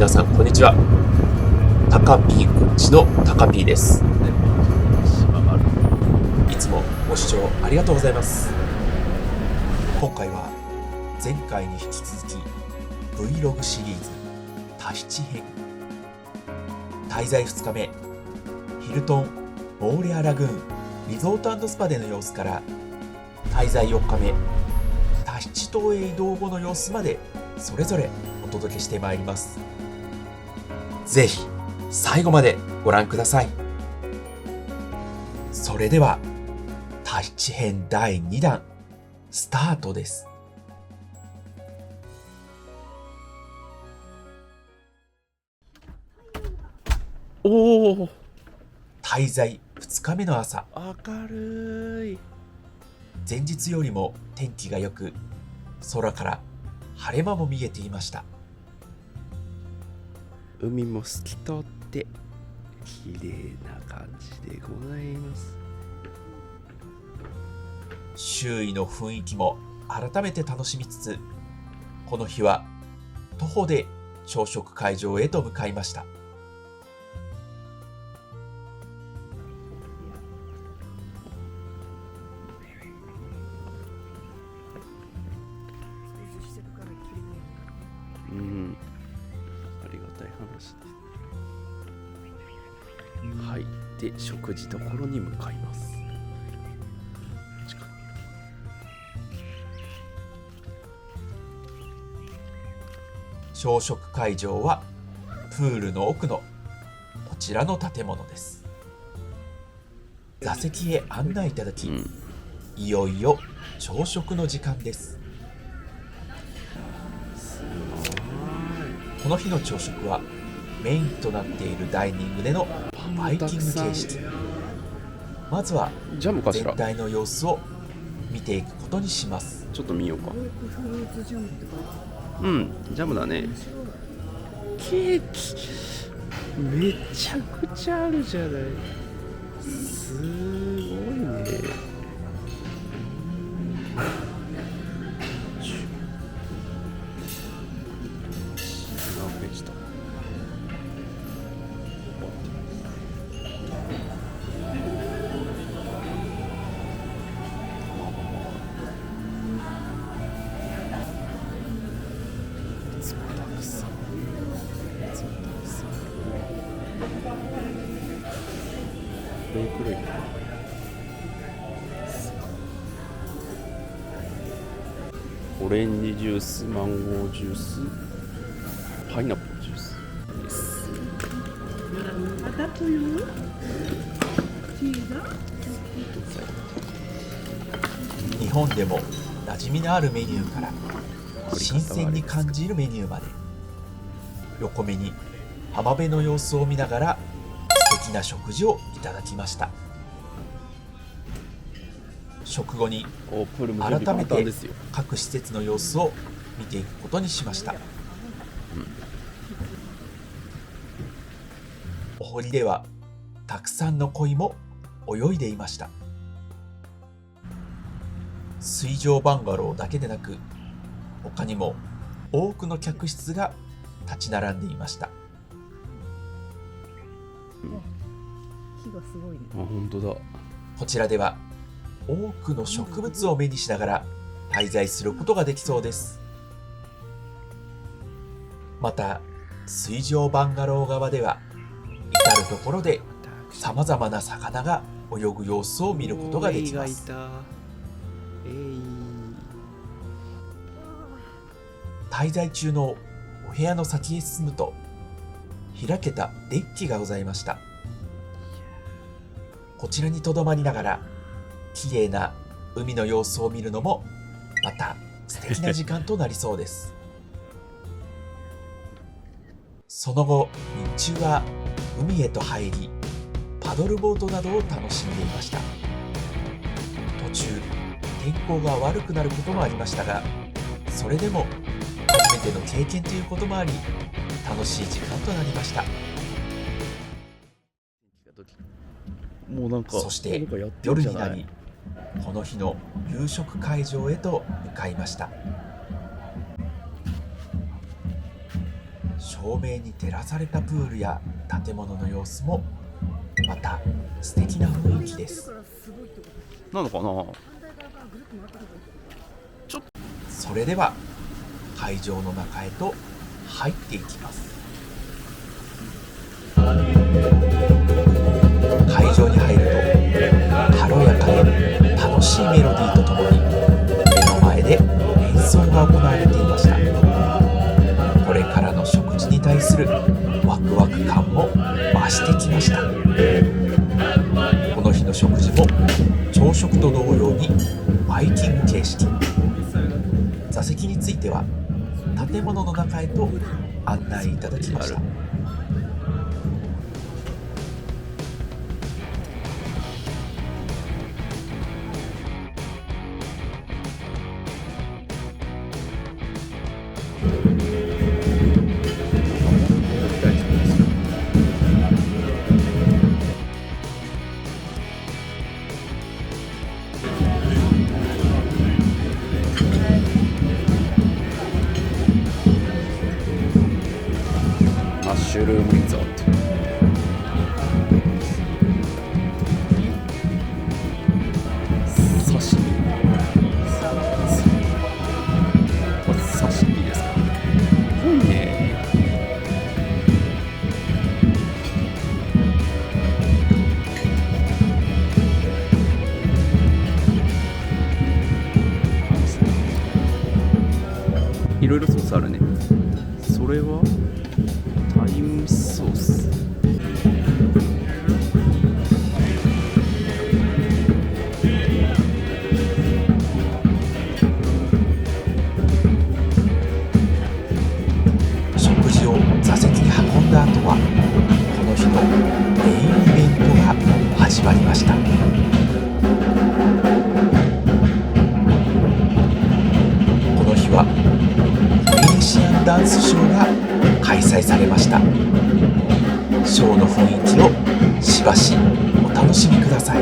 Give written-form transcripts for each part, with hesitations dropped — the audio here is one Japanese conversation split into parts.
皆さんこんにちは。タカピーくんちのタカピーです。いつもご視聴ありがとうございます。今回は前回に引き続き Vlog シリーズタヒチ編、滞在2日目、ヒルトンモーレアラグーンリゾート&スパでの様子から滞在4日目、タヒチ島へ移動後の様子までそれぞれお届けしてまいります。ぜひ最後までご覧ください。それではタヒチ編第2弾スタートです。おお、滞在2日目の朝、明るい。前日よりも天気が良く、空から晴れ間も見えていました。海も透き通って綺麗な感じでございます。周囲の雰囲気も改めて楽しみつつ、この日は徒歩で朝食会場へと向かいました。うん、ありがたい話です。はい、で食事どころに向かいます。朝食会場はプールの奥のこちらの建物です。座席へ案内いただき、いよいよ朝食の時間です。この日の朝食はメインとなっているダイニングでのバイキング形式。まずは全体の様子を見ていくことにします。ちょっと見ようか。うん、ジャムだね。ケーキめちゃくちゃあるじゃない。すごいね。オレンジジュース、マンゴージュース、パイナップルジュースです。日本でも馴染みのあるメニューから新鮮に感じるメニューまで、横目に浜辺の様子を見ながら素敵な食事をいただきました。食後に改めて各施設の様子を見ていくことにしました。お堀ではたくさんの鯉も泳いでいました。水上バンガローだけでなく、他にも多くの客室が立ち並んでいました。木がすごいね。あ、本当だ。こちらでは多くの植物を目にしながら滞在することができそうです。また水上バンガロー側では至るところでさまざまな魚が泳ぐ様子を見ることができます。滞在中のお部屋の先へ進むと開けたデッキがございました。こちらにとどまりながら綺麗な海の様子を見るのもまた素敵な時間となりそうです。その後日中は海へと入り、パドルボートなどを楽しんでいました。途中天候が悪くなることもありましたが、それでも初めての経験ということもあり楽しい時間となりました。そして夜になり、この日の夕食会場へと向かいました。照明に照らされたプールや建物の様子もまた素敵な雰囲気です。なのかな。それでは会場の中へと入っていきます。会場に入ると軽やかで楽しいメロディーとともに目の前で演奏が行われていました。これからの食事に対するワクワク感も増してきました。この日の食事も朝食と同様にバイキング形式。座席については建物の中へと案内いただきました。マッシュルームリゾート。刺身。これ刺身ですか。いいね。いろいろソースあるね。それはタイムソース。食事を座席に運んだ後はこの日のメインイベントが始まりました。この日はベネシアンダンスショーが開催されました。ショーの雰囲気をしばしお楽しみください。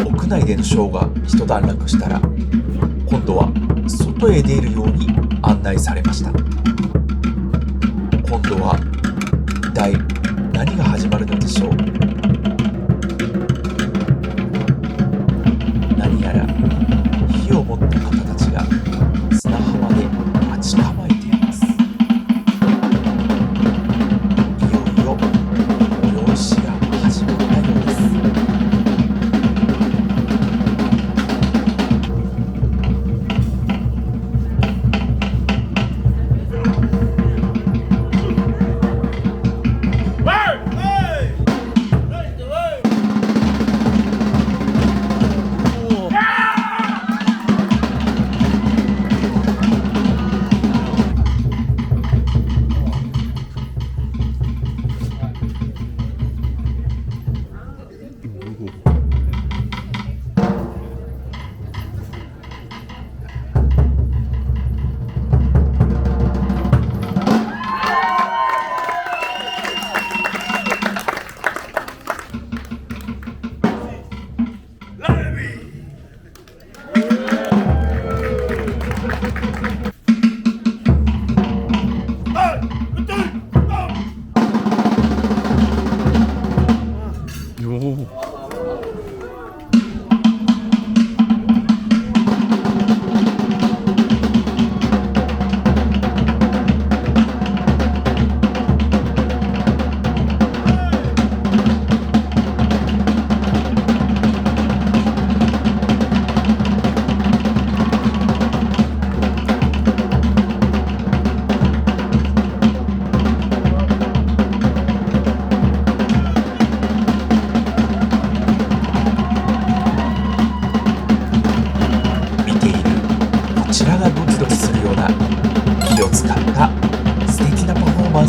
屋内でのショーが一段落したら今度は外へ出るように案内されました。今度は一体何が始まるのでしょう。何やら火を持った方たちが砂浜で待ち構えています。いよいよ催しが始まったようです。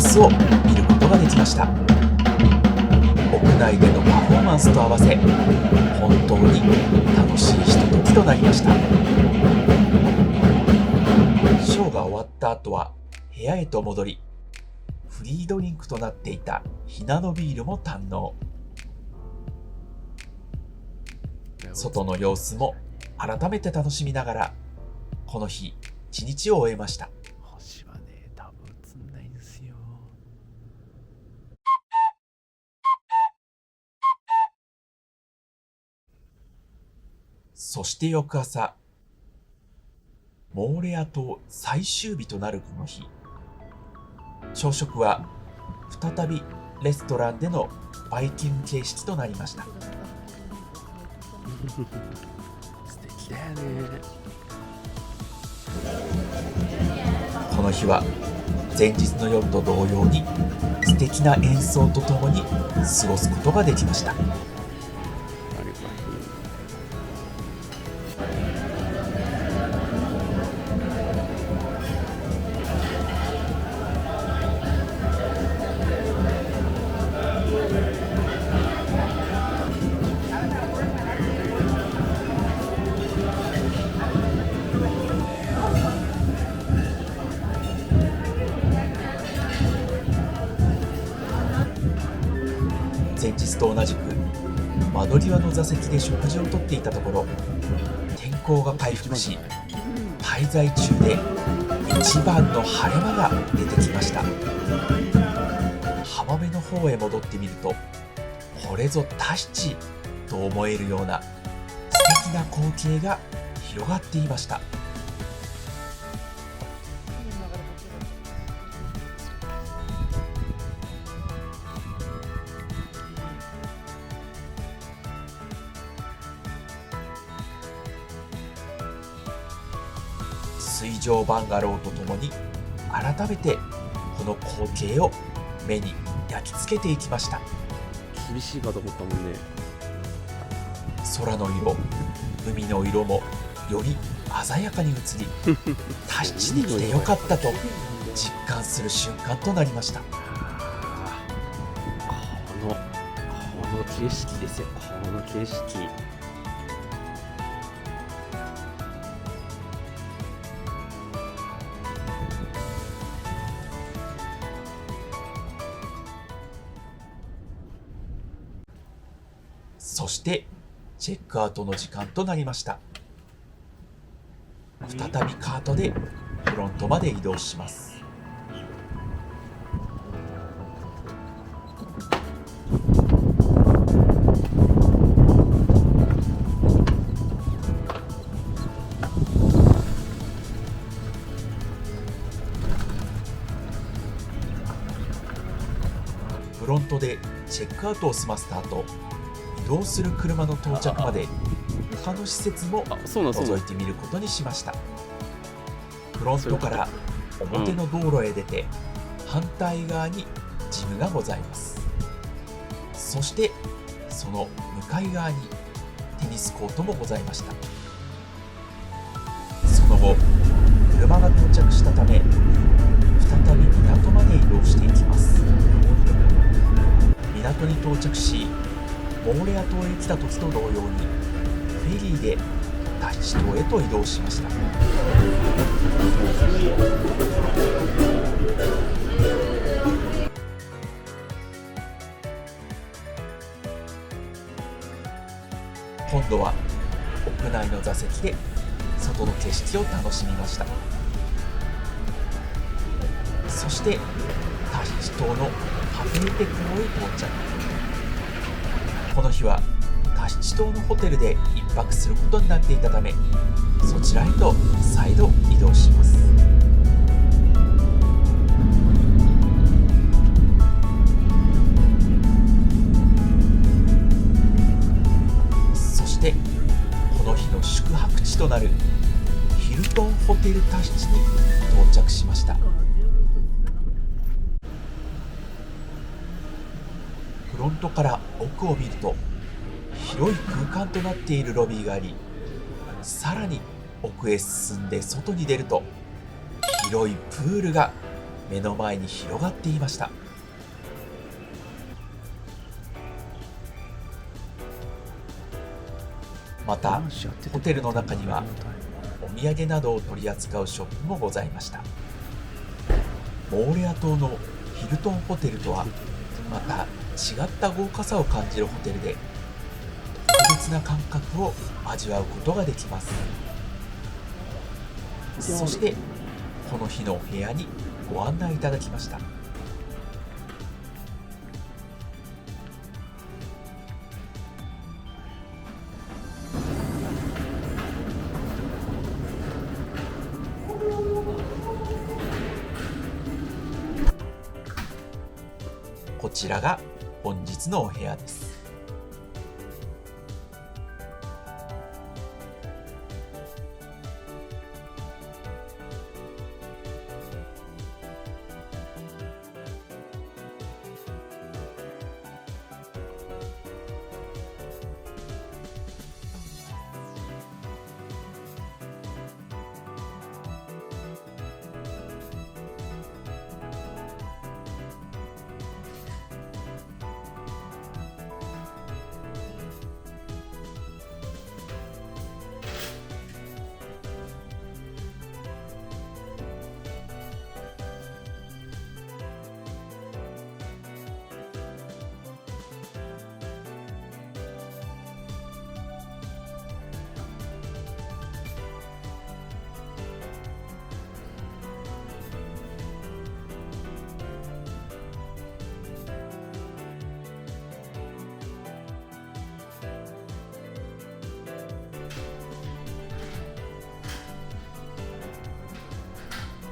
スを見ることができました。屋内でのパフォーマンスと合わせ、本当に楽しいひとときとなりました。ショーが終わった後は部屋へと戻り、フリードリンクとなっていたひなのビールも堪能。外の様子も改めて楽しみながら、この日一日を終えました。星はね、多分映んないんですよ。そして翌朝、モーレア島最終日となるこの日、朝食は再びレストランでのバイキング形式となりました。素敵だよね。この日は前日の夜と同様に素敵な演奏とともに過ごすことができました。あれか。前日と同じく窓際の座席で食事をとっていたところ、天候が回復し、滞在中で一番の晴れ間が出てきました。浜辺の方へ戻ってみると、これぞタヒチと思えるような素敵な光景が広がっていました。水上バンガローとともに改めてこの光景を目に焼き付けていきました。厳しいかと思ったもんね。空の色、海の色もより鮮やかに映り、タヒチに来てよかったと実感する瞬間となりました。この景色ですよ。この景色。そしてチェックアウトの時間となりました。再びカートでフロントまで移動します。フロントでチェックアウトを済ませた後、移動する車の到着まで他の施設も覗いてみることにしました。フロントから表の道路へ出て、反対側にジムがございます。そしてその向かい側にテニスコートもございました。その後、車が到着したため再び港まで移動していきます。港に到着し、モーレア島へ来た時と同様にフェリーでタヒチ島へと移動しました。今度は屋内の座席で外の景色を楽しみました。そしてタヒチ島のパフェーテ港へ到着。この日はタヒチ島のホテルで一泊することになっていたため、そちらへと再度移動します。そしてこの日の宿泊地となるヒルトンホテルタヒチに到着しました。フロントから奥を見ると広い空間となっているロビーがあり、さらに奥へ進んで外に出ると広いプールが目の前に広がっていました。またホテルの中にはお土産などを取り扱うショップもございました。モーレア島のヒルトンホテルとはまた違った豪華さを感じるホテルで、特別な感覚を味わうことができます。そしてこの日のお部屋にご案内いただきました。こちらが本日のお部屋です。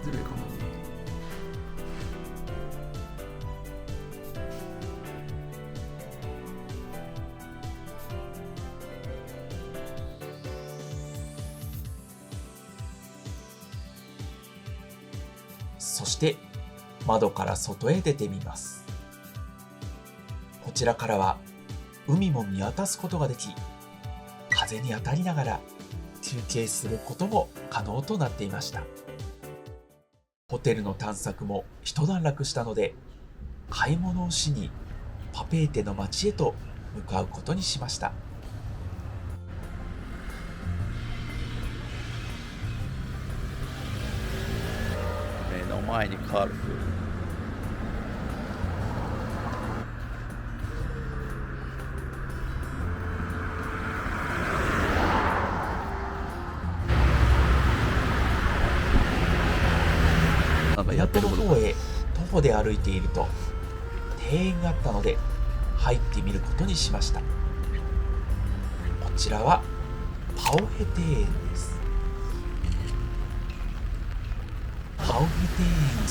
ずるいかも。そして窓から外へ出てみます。こちらからは海も見渡すことができ、風に当たりながら休憩することも可能となっていました。ホテルの探索も一段落したので、買い物をしにパペーテの町へと向かうことにしました。目の前にカールフ。なんかやって港ることか。の方へ徒歩で歩いていると庭園があったので入ってみることにしました。こちらはパオヘ庭園です。パオヘ庭園を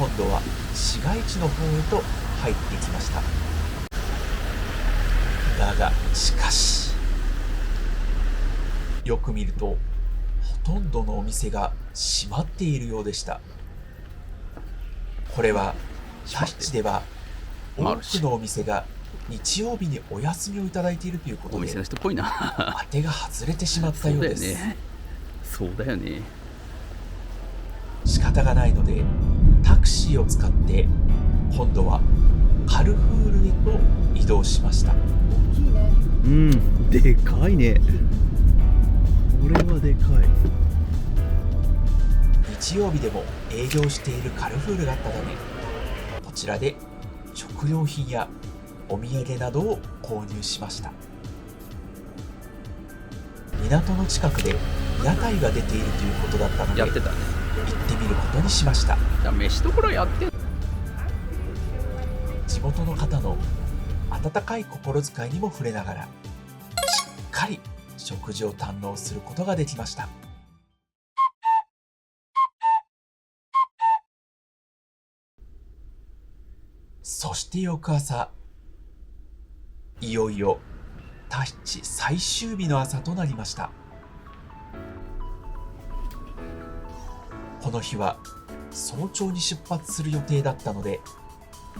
過ぎ、今度は市街地の方へと入ってきました。だがしかし、よく見るとほとんどのお店が閉まっているようでした。これはタヒチでは多くのお店が日曜日にお休みをいただいているということで、お店の人っぽいな。当てが外れてしまったようです。そうだよね。仕方がないのでタクシーを使って今度はカルフールへと移動しました。大きいね。うん、でかいね。これはでかい。日曜日でも営業しているカルフールがあったため、こちらで食料品やお土産などを購入しました。港の近くで屋台が出ているということだったのでやってたね。行ってみることにしました。じゃあ飯どころやってん。地元の方の温かい心遣いにも触れながらしっかり食事を堪能することができました。そして翌朝、いよいよタヒチ最終日の朝となりました。この日は早朝に出発する予定だったので、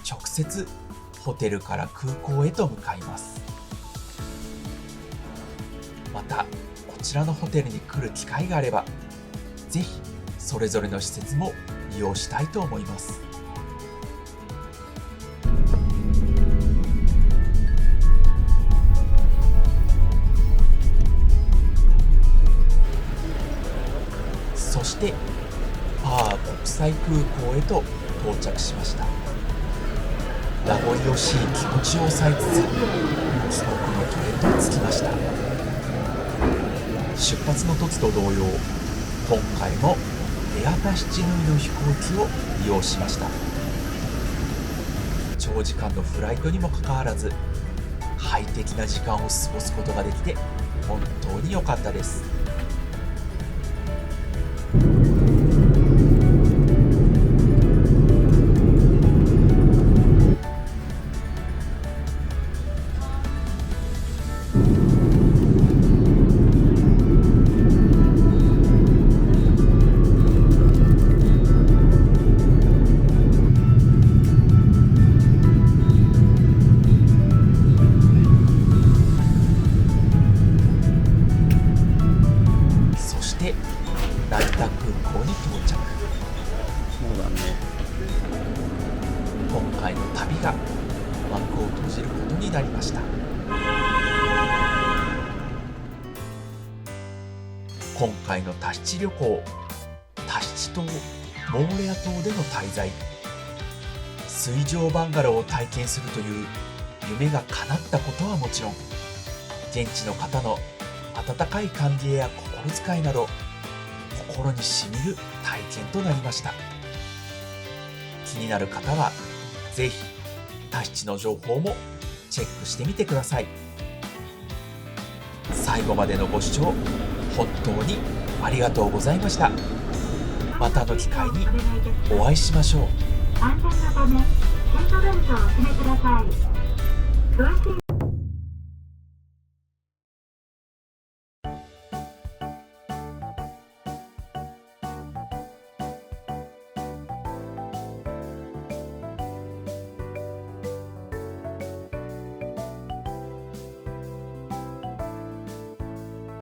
直接ホテルから空港へと向かいます。またこちらのホテルに来る機会があれば、ぜひそれぞれの施設も利用したいと思います。そしてパー国際空港へと到着しました。名残惜しい気持ちを抑えつつ帰国の途へと着きました。出発の時と同様、今回もエアタヒチヌイの飛行機を利用しました。長時間のフライトにもかかわらず快適な時間を過ごすことができて本当に良かったです。成田空港に到着。そうだね。今回の旅が幕を閉じることになりました。今回のタヒチ旅行、タヒチ島モーレア島での滞在、水上バンガローを体験するという夢が叶ったことはもちろん、現地の方の温かい歓迎や心遣いなど心にしみる体験となりました。気になる方はぜひタヒチの情報もチェックしてみてください。最後までのご視聴本当にありがとうございました。またの機会にお会いしましょう。安全のためシートベルトをお締めください。